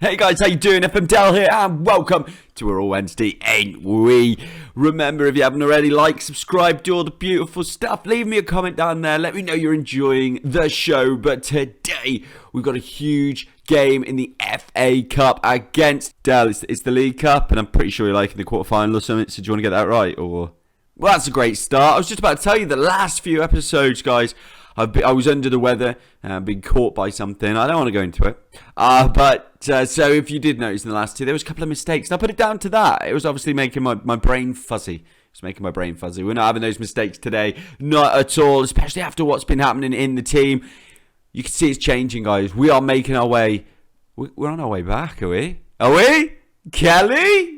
Hey guys, how you doing? FM Del here, and welcome to Wawaw Wednesday, ain't we? Remember, if you haven't already, like, subscribe, do all the beautiful stuff. Leave me a comment down there. Let me know you're enjoying the show. But today, we've got a huge game in the FA Cup against Del. It's the League Cup, and I'm pretty sure you're liking the quarterfinal or something. So do you want to get that right? Or well, that's a great start. I was just about to tell you the last few episodes, guys. I was under the weather, being caught by something. I don't want to go into it. So if you did notice in the last two, there was a couple of mistakes. And I put it down to that. It was obviously making my brain fuzzy. It's making my brain fuzzy. We're not having those mistakes today. Not at all, especially after what's been happening in the team. You can see it's changing, guys. We are making our way. We're on our way back, are we? Are we? Kelly?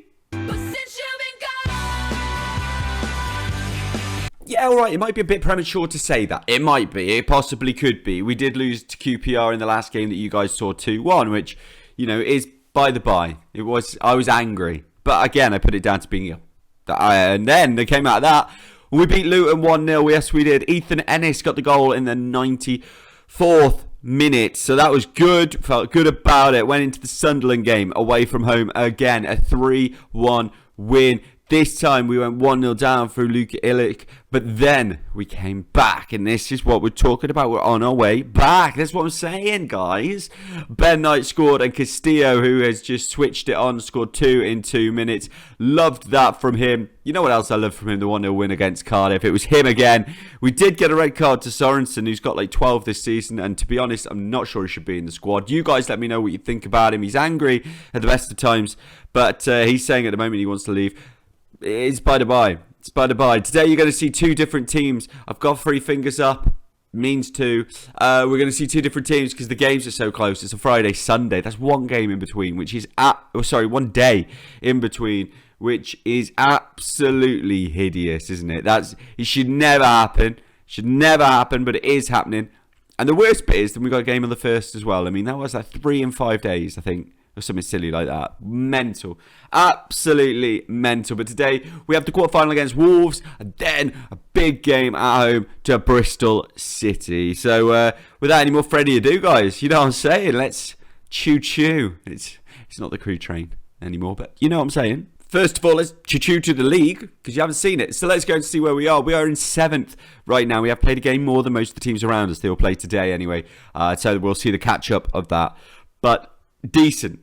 Yeah, all right, it might be a bit premature to say that. It might be. It possibly could be. We did lose to QPR in the last game that you guys saw 2-1, which, you know, is by the by. I was angry. But again, I put it down to being ill. And then they came out of that. We beat Luton 1-0. Yes, we did. Ethan Ennis got the goal in the 94th minute. So that was good. Felt good about it. Went into the Sunderland game away from home again. A 3-1 win. This time we went 1-0 down through Luka Ilic, but then we came back, and this is what we're talking about. We're on our way back. That's what I'm saying, guys. Ben Knight scored, and Castillo, who has just switched it on, scored 2 in 2 minutes. Loved that from him. You know what else I loved from him? The 1-0 win against Cardiff. It was him again. We did get a red card to Sorensen, who's got like 12 this season, and to be honest, I'm not sure he should be in the squad. You guys let me know what you think about him. He's angry at the best of times, but he's saying at the moment he wants to leave. It's by the by. It's by the by. Today you're going to see two different teams. I've got 3 fingers up. Means 2. We're going to see 2 different teams because the games are so close. It's a Friday, Sunday. That's one game in between, which is 1 day in between, which is absolutely hideous, isn't it? It should never happen. Should never happen, but it is happening. And the worst bit is that we got a game on the 1st as well. I mean, that was like 3 in 5 days, I think. Or something silly like that. Mental. Absolutely mental. But today, we have the quarterfinal against Wolves. And then a big game at home to Bristol City. So, without any more Freddie ado, guys. You know what I'm saying? Let's choo-choo. It's not the crew train anymore. But you know what I'm saying? First of all, let's choo-choo to the league. Because you haven't seen it. So let's go and see where we are. We are in 7th right now. We have played a game more than most of the teams around us. They will play today anyway. So we'll see the catch-up of that. But decent.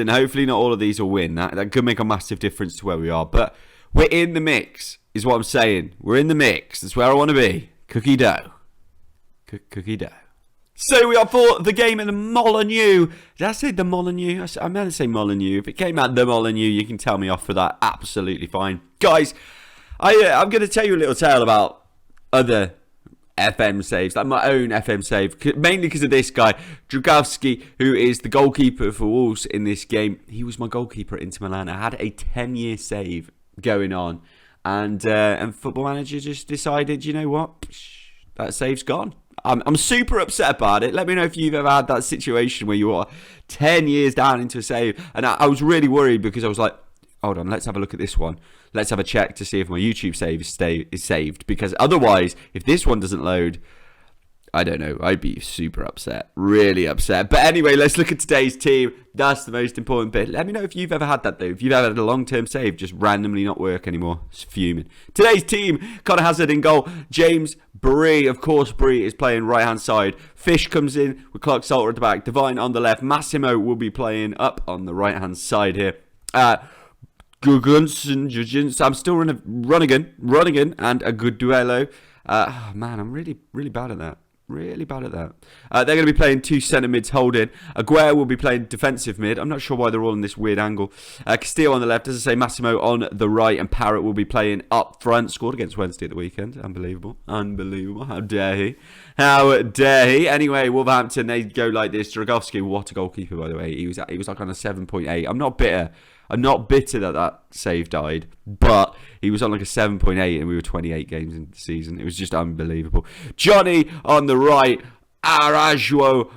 Hopefully not all of these will win. That could make a massive difference to where we are. But we're in the mix, is what I'm saying. We're in the mix. That's where I want to be. Cookie dough. Cookie dough. So we are for the game in the Molineux. Did I say the Molineux? I meant to say Molineux. If it came out the Molineux, you can tell me off for that. Absolutely fine. Guys, I'm going to tell you a little tale about other FM saves, like my own FM save, mainly because of this guy, Dragowski, who is the goalkeeper for Wolves in this game. He was my goalkeeper at Inter Milan. I had a 10-year save going on, and Football Manager just decided, you know what, that save's gone. I'm super upset about it. Let me know if you've ever had that situation where you are 10 years down into a save, and I was really worried because I was like, hold on, let's have a look at this one. Let's have a check to see if my YouTube save is saved. Because otherwise, if this one doesn't load, I don't know. I'd be super upset. Really upset. But anyway, let's look at today's team. That's the most important bit. Let me know if you've ever had that, though. If you've ever had a long-term save just randomly not work anymore. It's fuming. Today's team, Connor Hazard in goal. James Bree. Of course, Bree is playing right-hand side. Fish comes in with Clark Salter at the back. Devine on the left. Massimo will be playing up on the right-hand side here. Gugunsen, I'm still Ronigan, and a good duello. Man, I'm really bad at that. Really bad at that. They're going to be playing 2 centre mids holding. Aguero will be playing defensive mid. I'm not sure why they're all in this weird angle. Castillo on the left, as I say, Massimo on the right, and Parrott will be playing up front. Scored against Wednesday at the weekend. Unbelievable. How dare he? Anyway, Wolverhampton, they go like this. Dragowski, what a goalkeeper, by the way. He was like on a 7.8. I'm not bitter that save died, but he was on like a 7.8 and we were 28 games into the season. It was just unbelievable. Johnny on the right, Arajo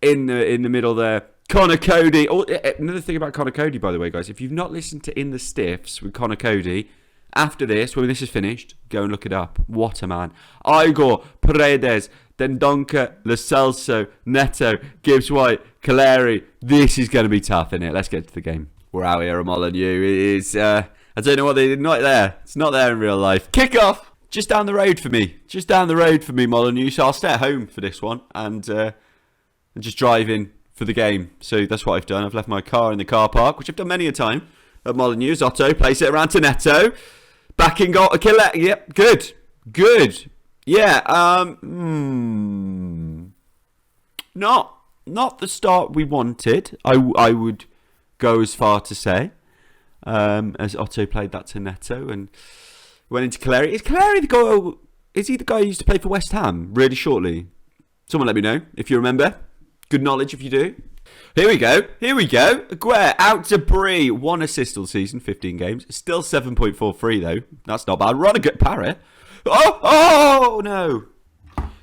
in the middle there. Connor Cody. Oh, another thing about Connor Cody, by the way, guys, if you've not listened to In the Stiffs with Connor Cody, after this, when this is finished, go and look it up. What a man. Igor, Paredes, Dendonka, Lo Celso, Neto, Gibbs White, Caleri, this is going to be tough, isn't it? Let's get to the game. We're out here at Molineux. It is, I don't know what they did. Not there. It's not there in real life. Kick off! Just down the road for me. Just down the road for me, Molineux. So I'll stay at home for this one and just drive in for the game. So that's what I've done. I've left my car in the car park, which I've done many a time at Molineux. Otto, place it around to Neto. Back in goal. Yep, good. Good. Yeah, not the start we wanted. I would go as far to say, as Otto played that to Neto and went into Caleri. Is Caleri the goal? Is he the guy who used to play for West Ham really shortly? Someone let me know if you remember. Good knowledge if you do. Here we go. Aguero out to Brie. 1 assist all season, 15 games. Still 7.43 though. That's not bad. Run a good parry. Oh no.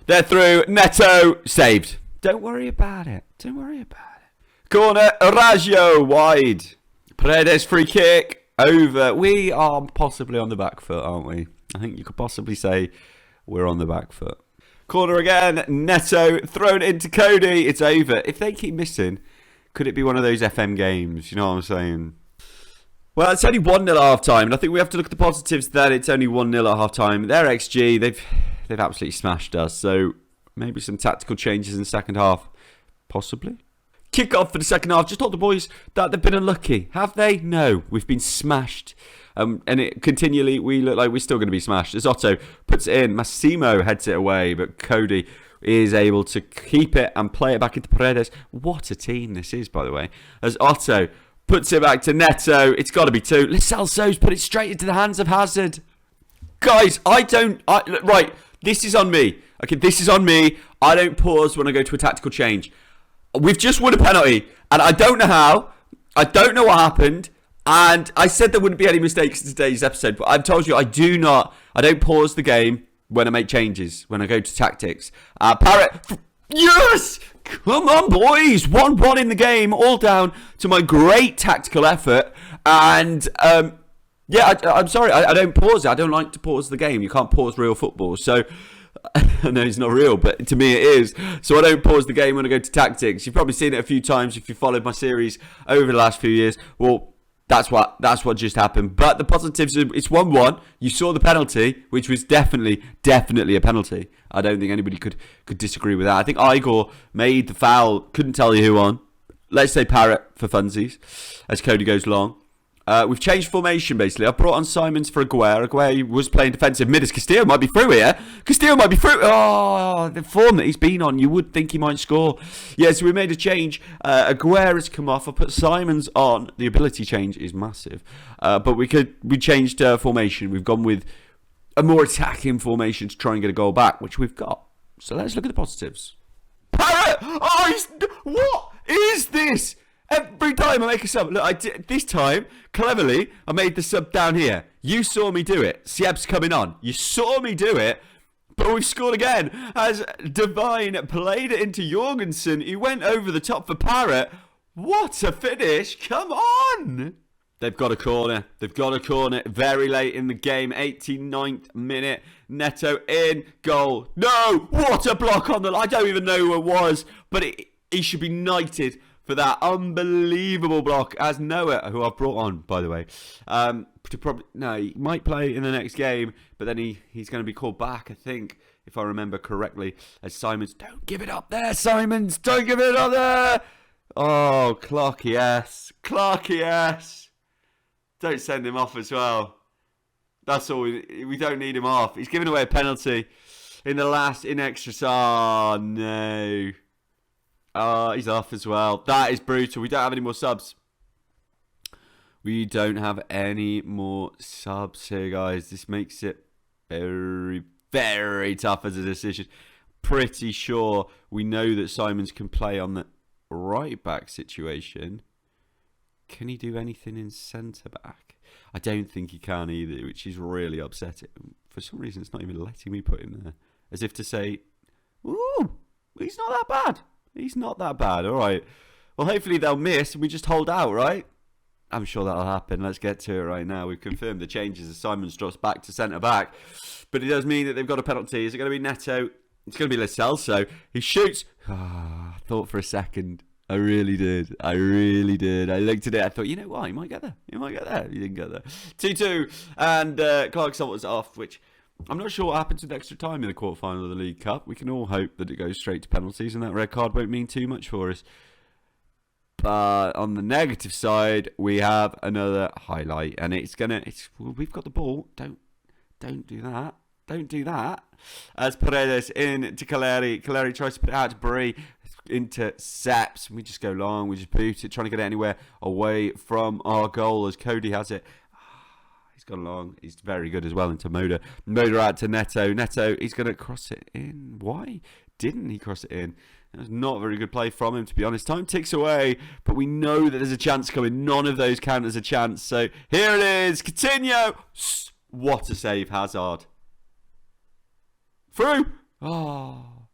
They're through. Neto saved. Don't worry about it. Corner. Raggio wide. Paredes free kick. Over. We are possibly on the back foot, aren't we? I think you could possibly say we're on the back foot. Corner again. Neto thrown into Cody. It's over. If they keep missing, could it be one of those FM games? You know what I'm saying? Well, it's only 1-0 at half time, and I think we have to look at the positives that it's only 1-0 at half time. Their XG, they've absolutely smashed us. So maybe some tactical changes in the second half, possibly. Kick off for the second half. Just told the boys that they've been unlucky. Have they? No, we've been smashed. And it continually, we look like we're still going to be smashed. As Otto puts it in, Massimo heads it away, but Cody is able to keep it and play it back into Paredes. What a team this is, by the way. As Otto puts it back to Neto. It's got to be 2. Lo Celso's put it straight into the hands of Hazard. Guys, right, this is on me. Okay, this is on me. I don't pause when I go to a tactical change. We've just won a penalty, and I don't know how. I don't know what happened. And I said there wouldn't be any mistakes in today's episode, but I've told you I don't pause the game when I make changes, when I go to tactics. Parrott, yes! Come on, boys. 1-1 in the game, all down to my great tactical effort. And, I'm sorry, I don't pause it. I don't like to pause the game. You can't pause real football. So, I know it's not real, but to me it is. So I don't pause the game when I go to tactics. You've probably seen it a few times if you followed my series over the last few years. Well, that's what just happened. But the positives, it's 1-1. You saw the penalty, which was definitely a penalty. I don't think anybody could disagree with that. I think Igor made the foul. Couldn't tell you who on. Let's say Parrott for funsies, as Cody goes long. We've changed formation, basically. I've brought on Simons for Aguero. Aguero was playing defensive mid. As Castillo might be through here. Oh, the form that he's been on, you would think he might score. Yeah, so we made a change. Aguero's come off. I put Simons on. The ability change is massive. But we changed formation. We've gone with a more attacking formation to try and get a goal back, which we've got. So let's look at the positives. Parrott! Oh, what is this? Every time I make a sub, look, this time, cleverly, I made the sub down here. You saw me do it. Sieb's coming on. You saw me do it, but we've scored again. As Devine played it into Jorgensen, he went over the top for Parrott. What a finish. Come on. They've got a corner. Very late in the game. 89th minute. Neto in. Goal. No. What a block on the line. I don't even know who it was, but he should be knighted for that unbelievable block. As Noah, who I've brought on, by the way, he might play in the next game, but then he's going to be called back, I think, if I remember correctly, as Simons. Don't give it up there, Simons. Don't give it up there. Oh, Clarky S. Don't send him off as well. That's all. We don't need him off. He's giving away a penalty in extra. Oh, no. Oh, he's off as well. That is brutal. We don't have any more subs. We don't have any more subs here, guys. This makes it very, very tough as a decision. Pretty sure we know that Simons can play on the right back situation. Can he do anything in centre back? I don't think he can either, which is really upsetting. For some reason, it's not even letting me put him there. As if to say, ooh, he's not that bad. He's not that bad. All right. Well, hopefully they'll miss and we just hold out, right? I'm sure that'll happen. Let's get to it right now. We've confirmed the changes as Simons drops back to centre-back. But it does mean that they've got a penalty. Is it going to be Neto? It's going to be Lo Celso. He shoots. I thought for a second I really did. I really did. I looked at it. I thought, you know what? He might get there. He might get there. He didn't get there. 2-2. And Clarkson was off, which I'm not sure what happens with extra time in the quarterfinal of the League Cup. We can all hope that it goes straight to penalties and that red card won't mean too much for us. But on the negative side, we have another highlight. And we've got the ball. Don't do that. Don't do that. As Paredes in to Caleri. Caleri tries to put it out to Brie. Intercepts. We just go long. We just boot it, trying to get it anywhere away from our goal as Cody has it. He's gone long. He's very good as well into Moda. Moda out to Neto. Neto, he's going to cross it in. Why didn't he cross it in? That was not a very good play from him, to be honest. Time ticks away, but we know that there's a chance coming. None of those count as a chance. So here it is. Coutinho. What a save, Hazard. Through. Oh.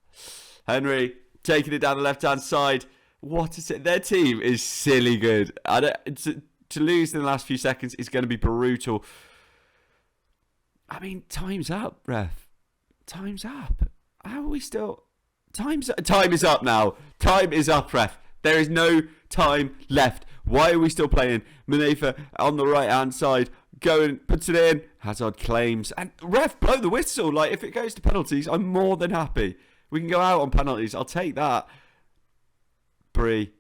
Henry taking it down the left-hand side. What is it? Their team is silly good. To lose in the last few seconds is going to be brutal. I mean, time's up, ref. Time's up. How are we still... Time is up now. Time is up, ref. There is no time left. Why are we still playing? Manefa on the right-hand side. Going, puts it in. Hazard claims. And ref, blow the whistle. Like, if it goes to penalties, I'm more than happy. We can go out on penalties. I'll take that. Brie,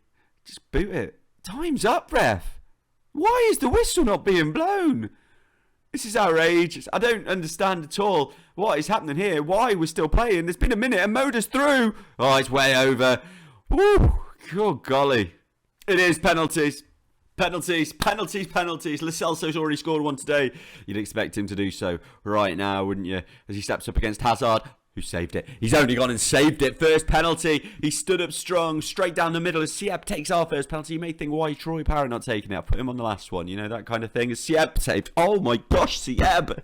just boot it. Time's up, ref. Why is the whistle not being blown? This is outrageous. I don't understand at all what is happening here. Why we're still playing. There's been a minute and Moda's through. Oh, it's way over. Woo. Good golly. It is penalties. Penalties. Lo Celso's already scored one today. You'd expect him to do so right now, wouldn't you? As he steps up against Hazard, who saved it. He's only gone and saved it. First penalty. He stood up strong, straight down the middle. As Sieb takes our first penalty, you may think, why Troy Parrott not taking it? I'll put him on the last one. You know, that kind of thing. As Sieb saved. Oh my gosh, Sieb.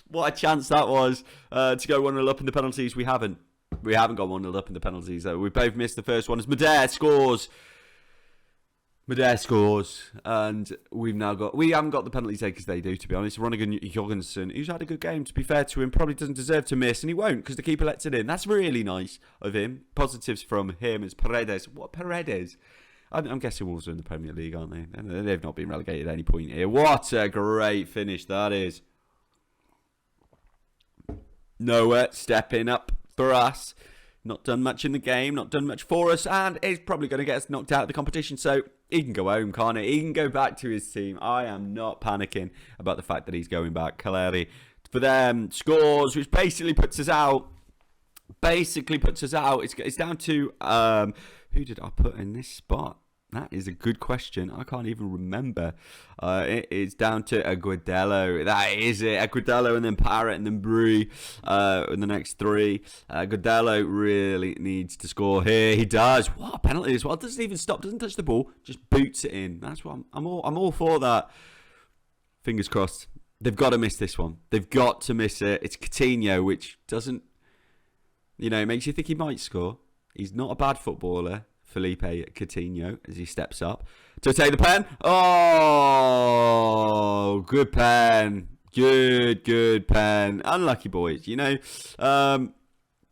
What a chance that was to go 1-0 up in the penalties. We haven't gone 1-0 up in the penalties, though. We both missed the first one as Madère scores. And we haven't got the penalty takers they do, to be honest. Ronigan Jorgensen, who's had a good game, to be fair to him, probably doesn't deserve to miss, and he won't, because the keeper lets it in. That's really nice of him. Positives from him is Paredes. What, Paredes? I'm guessing Wolves are in the Premier League, aren't they? They've not been relegated at any point here. What a great finish that is. Noah stepping up for us. Not done much in the game, not done much for us, and is probably going to get us knocked out of the competition, so he can go home, can't he? He can go back to his team. I am not panicking about the fact that he's going back. Caleri, for them, scores, which basically puts us out. It's down to, who did I put in this spot? That is a good question. I can't even remember. It is down to Agudelo. That is it. Agudelo and then Parrott and then Brie in the next three. Agudelo really needs to score here. He does. What a penalty as well. Doesn't even stop. Doesn't touch the ball. Just boots it in. That's what I'm all for that. Fingers crossed. They've got to miss this one. They've got to miss it. It's Coutinho, which doesn't, makes you think he might score. He's not a bad footballer. Felipe Coutinho as he steps up to take the pen. Oh, good pen. Good pen. Unlucky boys, 2-2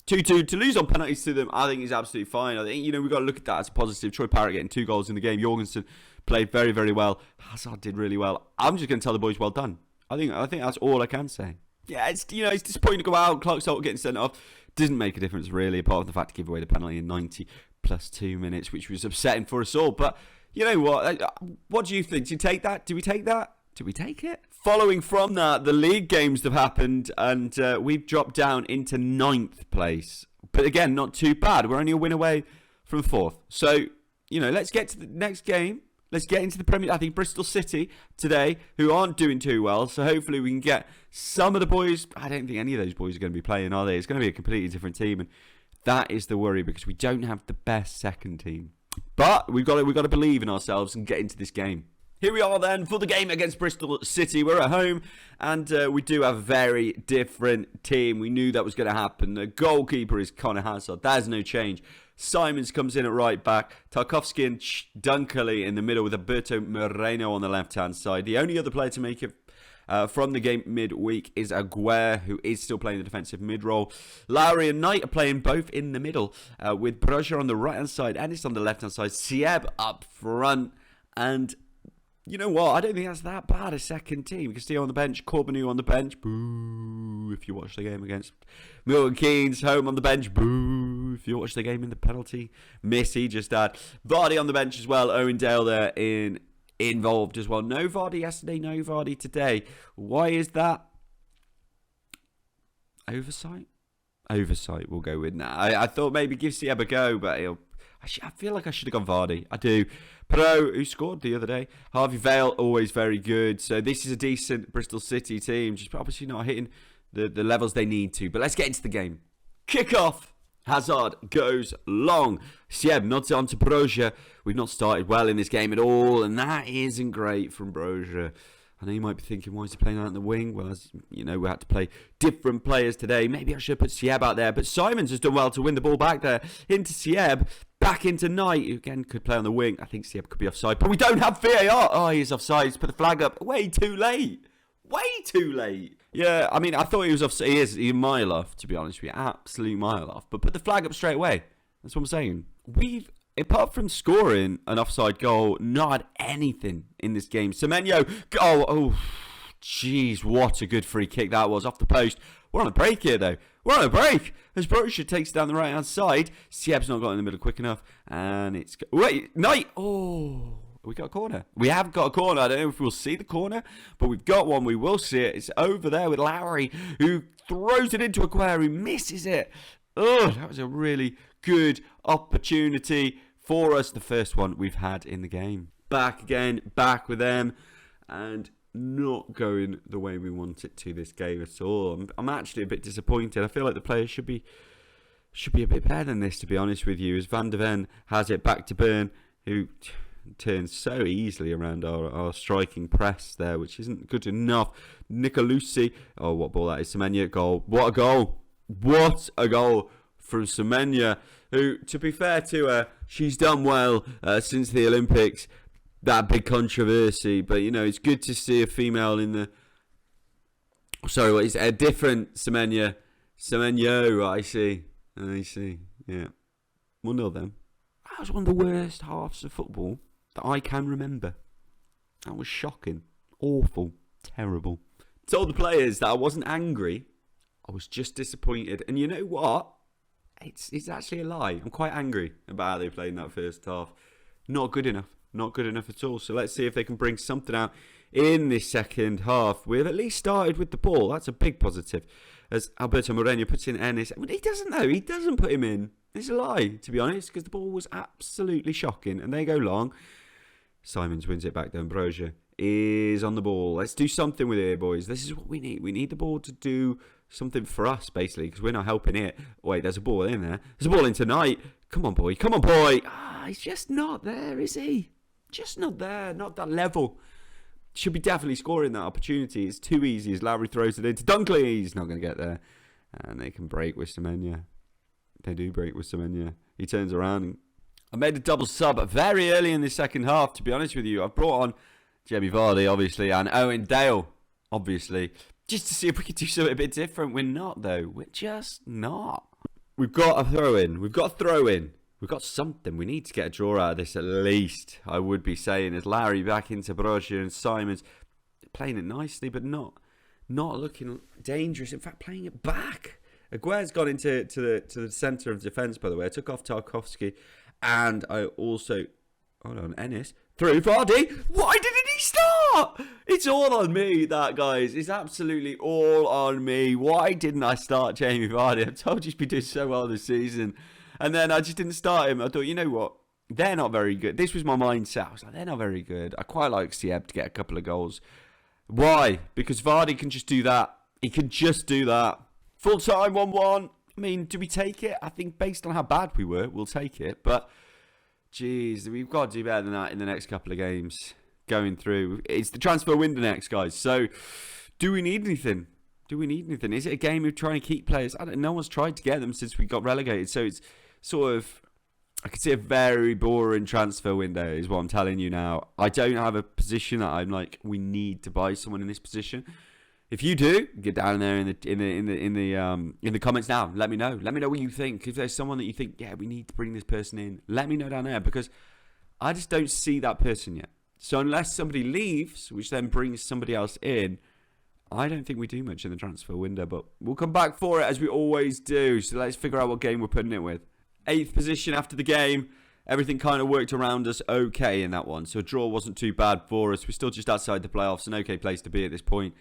to lose on penalties to them, I think is absolutely fine. I think, we've got to look at that as a positive. Troy Parrott getting 2 goals in the game. Jorgensen played very, very well. Hazard did really well. I'm just going to tell the boys well done. I think that's all I can say. Yeah, it's disappointing to go out. Clarkson getting sent off. Doesn't make a difference really, apart from the fact to give away the penalty in 90 plus 2 minutes, which was upsetting for us all. But you know what? What do you think? Do you take that? Do we take that? Do we take it? Following from that, the league games have happened, and we've dropped down into 9th place. But again, not too bad. We're only a win away from 4th. So, let's get to the next game. Let's get into the Premier League. I think Bristol City today, who aren't doing too well. So hopefully we can get some of the boys. I don't think any of those boys are going to be playing, are they? It's going to be a completely different team. And that is the worry, because we don't have the best second team. But we've got to believe in ourselves and get into this game. Here we are then for the game against Bristol City. We're at home, and we do have a very different team. We knew that was going to happen. The goalkeeper is Connor Hazard. There's no change. Simons comes in at right back. Tarkovsky and Dunkley in the middle with Alberto Moreno on the left-hand side. The only other player to make from the game midweek is Aguirre, who is still playing the defensive mid role. Lowry and Knight are playing both in the middle, with Broja on the right-hand side, Ennis on the left-hand side, Sieb up front, and you know what? I don't think that's that bad a second team. Castillo on the bench, Corbeanu on the bench. Boo! If you watch the game against Milton Keynes, home on the bench. Boo! If you watch the game in the penalty miss he just had. Vardy on the bench as well. Owen Dale there involved as well. No Vardy yesterday, no Vardy today. Why is that? Oversight? Oversight, we'll go with that. I thought maybe give Sieb a go, but I feel like I should have gone Vardy. I do. Pro, who scored the other day. Harvey Vale, always very good. So this is a decent Bristol City team. Just obviously not hitting the levels they need to. But let's get into the game. Kick off. Hazard goes long. Sieb nods it on to Broja. We've not started well in this game at all. And that isn't great from Broja. I know you might be thinking, why is he playing out in the wing? Well, as you know, we had to play different players today. Maybe I should have put Sieb out there. But Simons has done well to win the ball back there. Into Sieb. Back into Knight, who again could play on the wing. I think Sieb could be offside. But we don't have VAR. Oh, he's offside. He's put the flag up. Way too late. Way too late. Yeah, I mean, I thought he was offside. He's a mile off, to be honest with you. Absolute mile off. But put the flag up straight away. That's what I'm saying. We've, apart from scoring an offside goal, not had anything in this game. Semenyo, oh, jeez, what a good free kick that was off the post. We're on a break here, though. We're on a break. As Broja takes down the right-hand side. Sieb's not got in the middle quick enough. And it's... Wait, Knight! Oh, we got a corner. We have got a corner. I don't know if we'll see the corner, but we've got one. We will see it. It's over there with Lowry, who throws it into Aguirre, who misses it. Oh, that was a really good opportunity for us. The first one we've had in the game. Back again, back with them. And not going the way we want it to this game at all. I'm actually a bit disappointed. I feel like the players should be a bit better than this, to be honest with you, as Van der Ven has it back to Byrne, who turns so easily around our striking press there, which isn't good enough. Nicolucci, oh, what ball that is. Semenya, goal. What a goal. What a goal from Semenya, who, to be fair to her, she's done well since the Olympics. That big controversy, but you know, it's good to see a female in the... Sorry, what is it? A different Semenyo, I see, yeah. 1-0 then. That was one of the worst halves of football that I can remember. That was shocking, awful, terrible. Told the players that I wasn't angry, I was just disappointed. And you know what? It's actually a lie. I'm quite angry about how they played in that first half. Not good enough. Not good enough at all. So let's see if they can bring something out in this second half. We've at least started with the ball. That's a big positive. As Alberto Moreno puts in Ennis. But he doesn't know. He doesn't put him in. It's a lie, to be honest, because the ball was absolutely shocking. And they go long. Simons wins it back down. Broja is on the ball. Let's do something with it here, boys. This is what we need. We need the ball to do something for us, basically, because we're not helping it. Wait, there's a ball in there. There's a ball in tonight. Come on, boy. Come on, boy. He's just not there, is he? Just not there, not that level. Should be definitely scoring that opportunity. It's too easy as Lowry throws it into Dunkley. He's not going to get there. And they can break with Semenya. They do break with Semenya. He turns around. I made a double sub very early in the second half, to be honest with you. I've brought on Jamie Vardy, obviously, and Owen Dale, obviously, just to see if we could do something a bit different. We're not, though. We're just not. We've got a throw-in. We've got a throw-in. We've got something. We need to get a draw out of this at least, I would be saying. As Larry back into Broja and Simons playing it nicely, but not looking dangerous. In fact, playing it back. Aguirre's gone into the centre of defence, by the way. I took off Tarkovsky, and I also... Hold on, Ennis. Through Vardy. Why didn't he start? It's all on me, that, guys. It's absolutely all on me. Why didn't I start Jamie Vardy? I told you he's been doing so well this season. And then I just didn't start him. I thought, you know what? They're not very good. This was my mindset. I was like, they're not very good. I quite like Sieb to get a couple of goals. Why? Because Vardy can just do that. He can just do that. Full time, 1-1. I mean, do we take it? I think based on how bad we were, we'll take it. But, geez, we've got to do better than that in the next couple of games going through. It's the transfer window next, guys. So, do we need anything? Do we need anything? Is it a game of trying to keep players? I don't know. No one's tried to get them since we got relegated. So, it's sort of I could see a very boring transfer window, is what I'm telling you now. I don't have a position that I'm like, we need to buy someone in this position. If you do, get down there in the comments now. Let me know. Let me know what you think. If there's someone that you think, yeah, we need to bring this person in, let me know down there, because I just don't see that person yet. So unless somebody leaves, which then brings somebody else in, I don't think we do much in the transfer window. But we'll come back for it as we always do. So let's figure out what game we're putting it with. 8th position after the game. Everything kind of worked around us okay in that one. So a draw wasn't too bad for us. We're still just outside the playoffs. An okay place to be at this point.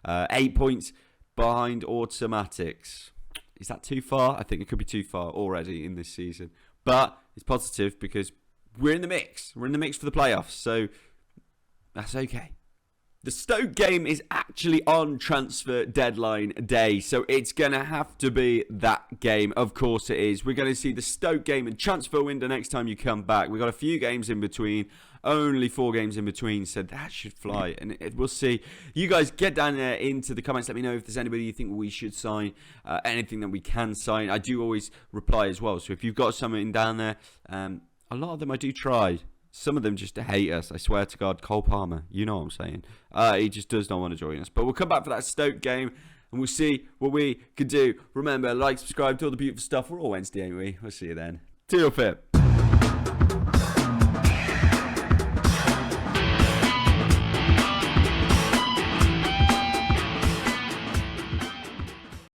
8 points behind automatics. Is that too far? I think it could be too far already in this season. But it's positive because we're in the mix. We're in the mix for the playoffs. So that's okay. The Stoke game is actually on transfer deadline day, so it's going to have to be that game. Of course it is. We're going to see the Stoke game and transfer window next time you come back. We've got a few games in between, only 4 games in between, so that should fly. And we'll see. You guys get down there into the comments. Let me know if there's anybody you think we should sign, anything that we can sign. I do always reply as well, so if you've got something down there, a lot of them I do try. Some of them just hate us, I swear to God. Cole Palmer, you know what I'm saying. He just does not want to join us. But we'll come back for that Stoke game, and we'll see what we can do. Remember, like, subscribe to all the beautiful stuff. We're all Wednesday, ain't we? We'll see you then. Toodle pip.